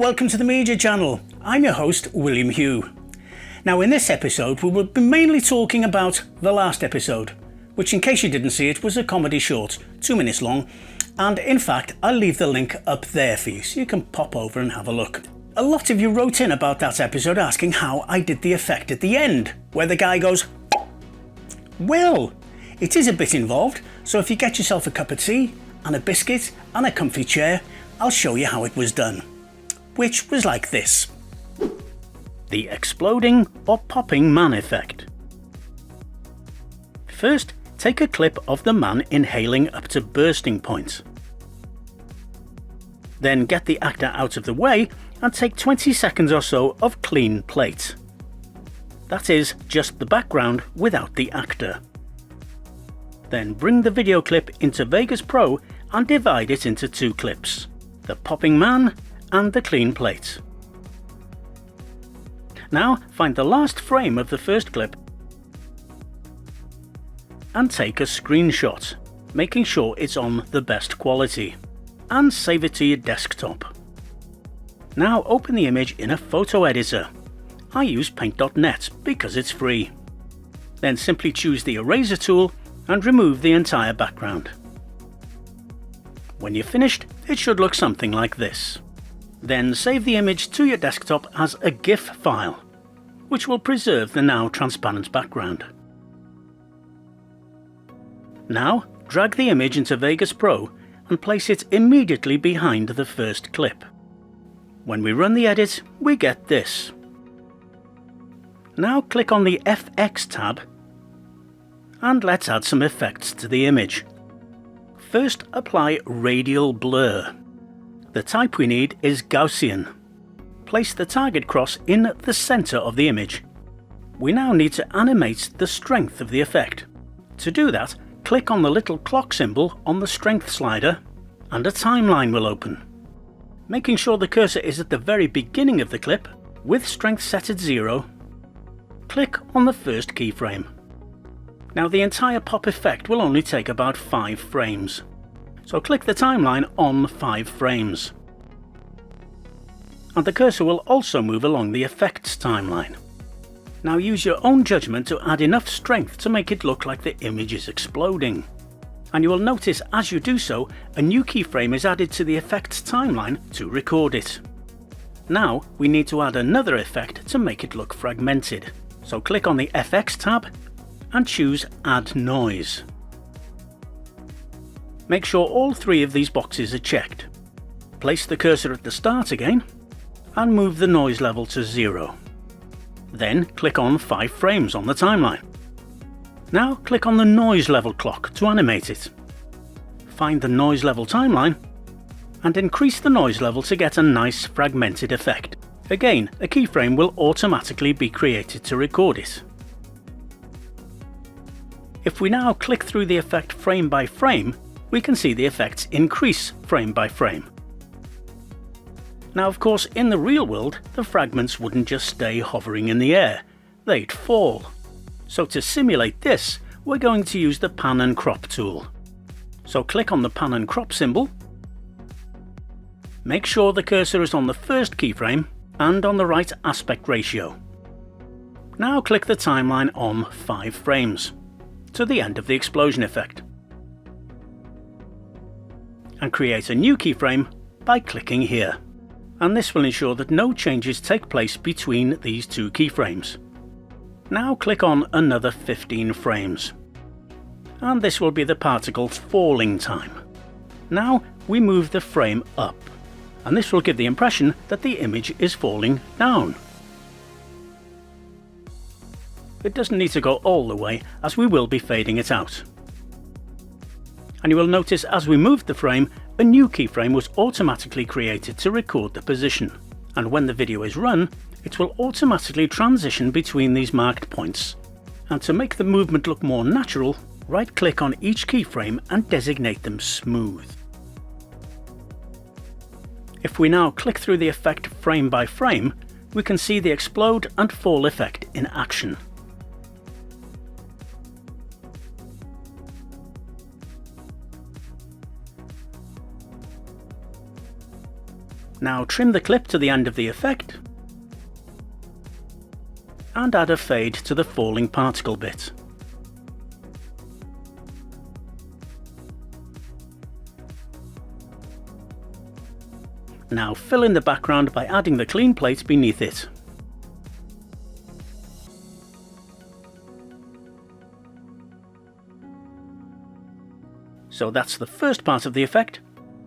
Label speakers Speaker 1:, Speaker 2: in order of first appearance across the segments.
Speaker 1: welcome to the Meejah channel. I'm your host, William Huw. Now in this episode we will be mainly talking about the last episode, which in case you didn't see it was a comedy short, 2 minutes long, and in fact I'll leave the link up there for you so you can pop over and have a look. A lot of you wrote in about that episode asking how I did the effect at the end, where the guy goes, well, it is a bit involved, so if you get yourself a cup of tea and a biscuit and a comfy chair, I'll show you how it was done. Which was like this. The exploding or popping man effect. First, take a clip of the man inhaling up to bursting point. Then get the actor out of the way and take 20 seconds or so of clean plate. That is, just the background without the actor. Then bring the video clip into Vegas Pro and divide it into 2 clips, the popping man and the clean plate. Now find the last frame of the first clip and take a screenshot, making sure it's on the best quality, and save it to your desktop. Now open the image in a photo editor. I use paint.net because it's free. Then simply choose the eraser tool and remove the entire background. When you're finished, it should look something like this. Then save the image to your desktop as a GIF file, which will preserve the now transparent background. Now drag the image into Vegas Pro and place it immediately behind the first clip. When we run the edit, we get this. Now click on the FX tab and let's add some effects to the image. First, apply radial blur. The type we need is Gaussian. Place the target cross in the center of the image. We now need to animate the strength of the effect. To do that, click on the little clock symbol on the strength slider and a timeline will open. Making sure the cursor is at the very beginning of the clip, with strength set at 0, click on the first keyframe. Now the entire pop effect will only take about 5 frames. So click the timeline on 5 frames. And the cursor will also move along the effects timeline. Now use your own judgment to add enough strength to make it look like the image is exploding. And you will notice as you do so, a new keyframe is added to the effects timeline to record it. Now we need to add another effect to make it look fragmented. So click on the FX tab and choose Add Noise. Make sure all 3 of these boxes are checked. Place the cursor at the start again and move the noise level to 0. Then click on 5 frames on the timeline. Now click on the noise level clock to animate it. Find the noise level timeline and increase the noise level to get a nice fragmented effect. Again, a keyframe will automatically be created to record it. If we now click through the effect frame by frame, we can see the effects increase frame by frame. Now of course in the real world the fragments wouldn't just stay hovering in the air, they'd fall. So to simulate this, we're going to use the pan and crop tool. So click on the pan and crop symbol, make sure the cursor is on the first keyframe and on the right aspect ratio. Now click the timeline on 5 frames, to the end of the explosion effect. And create a new keyframe by clicking here. And this will ensure that no changes take place between these 2 keyframes. Now click on another 15 frames. And this will be the particle's falling time. Now we move the frame up, and this will give the impression that the image is falling down. It doesn't need to go all the way, as we will be fading it out. And you will notice as we moved the frame, a new keyframe was automatically created to record the position. And when the video is run, it will automatically transition between these marked points. And to make the movement look more natural, right-click on each keyframe and designate them smooth. If we now click through the effect frame by frame, we can see the explode and fall effect in action. Now trim the clip to the end of the effect and add a fade to the falling particle bit. Now fill in the background by adding the clean plate beneath it. So that's the first part of the effect,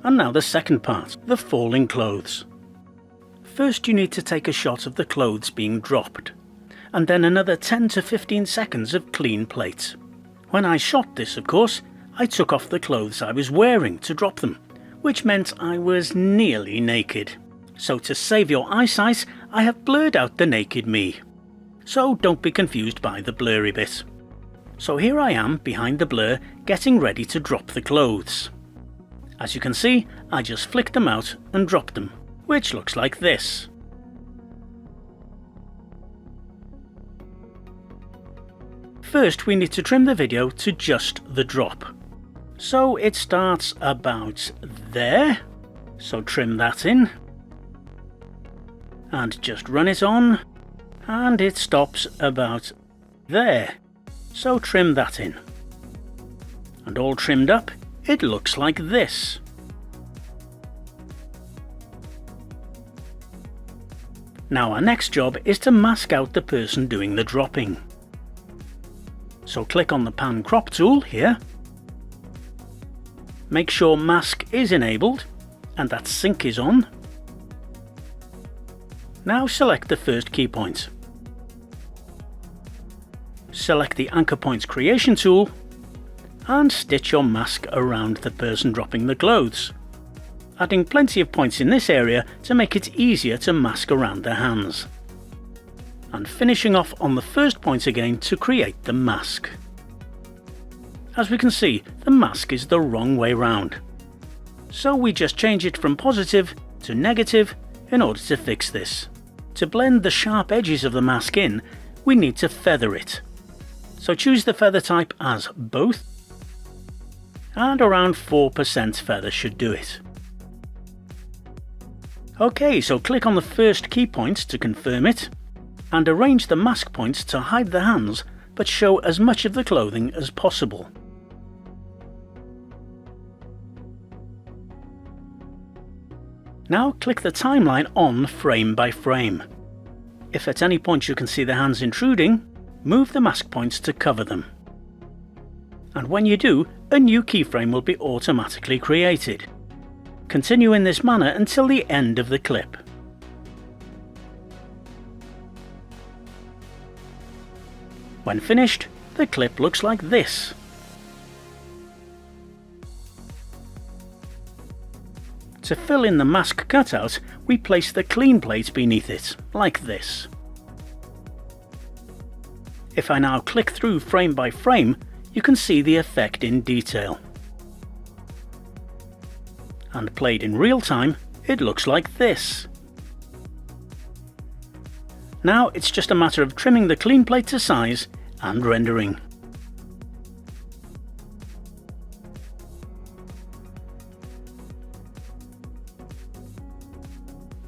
Speaker 1: and now the second part, the falling clothes. First you need to take a shot of the clothes being dropped, and then another 10 to 15 seconds of clean plate. When I shot this, of course, I took off the clothes I was wearing to drop them, which meant I was nearly naked. So to save your eyesight, I have blurred out the naked me. So don't be confused by the blurry bit. So here I am behind the blur, getting ready to drop the clothes. As you can see, I just flicked them out and dropped them, which looks like this. First we need to trim the video to just the drop. So it starts about there, so trim that in, and just run it on, and it stops about there, so trim that in. And all trimmed up, it looks like this. Now our next job is to mask out the person doing the dropping. So click on the pan crop tool here. Make sure mask is enabled and that sync is on. Now select the first key point. Select the anchor points creation tool and stitch your mask around the person dropping the clothes, adding plenty of points in this area to make it easier to mask around their hands. And finishing off on the first point again to create the mask. As we can see, the mask is the wrong way round. So we just change it from positive to negative in order to fix this. To blend the sharp edges of the mask in, we need to feather it. So choose the feather type as both, and around 4% feather should do it. OK, so click on the first key point to confirm it, and arrange the mask points to hide the hands but show as much of the clothing as possible. Now click the timeline on frame by frame. If at any point you can see the hands intruding, move the mask points to cover them. And when you do, a new keyframe will be automatically created. Continue in this manner until the end of the clip. When finished, the clip looks like this. To fill in the mask cutout, we place the clean plate beneath it, like this. If I now click through frame by frame, you can see the effect in detail. And played in real time, it looks like this. Now it's just a matter of trimming the clean plate to size and rendering.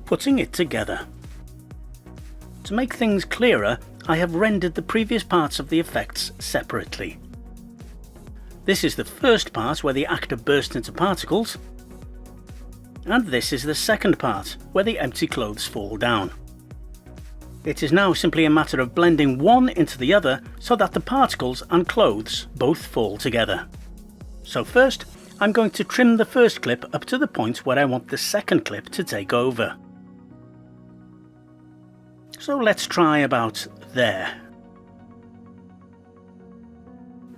Speaker 1: Putting it together. To make things clearer, I have rendered the previous parts of the effects separately. This is the first part where the actor bursts into particles, and this is the second part where the empty clothes fall down. It is now simply a matter of blending one into the other so that the particles and clothes both fall together. So first, I'm going to trim the first clip up to the point where I want the second clip to take over. So let's try about there.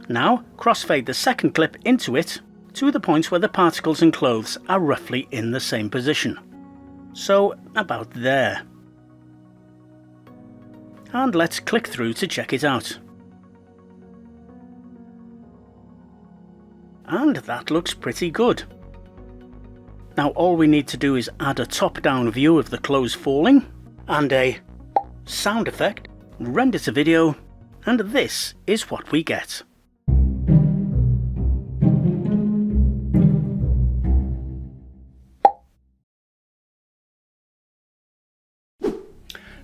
Speaker 1: Now crossfade the second clip into it to the point where the particles and clothes are roughly in the same position. So about there. And let's click through to check it out. And that looks pretty good. Now all we need to do is add a top-down view of the clothes falling, and a sound effect, render to video, and this is what we get.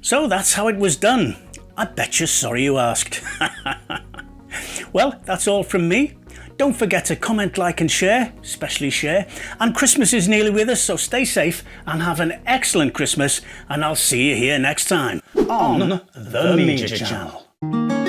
Speaker 1: So that's how it was done. I bet you're sorry you asked. Well, that's all from me. Don't forget to comment, like and share, especially share. And Christmas is nearly with us, so stay safe and have an excellent Christmas, and I'll see you here next time on the Meejah channel.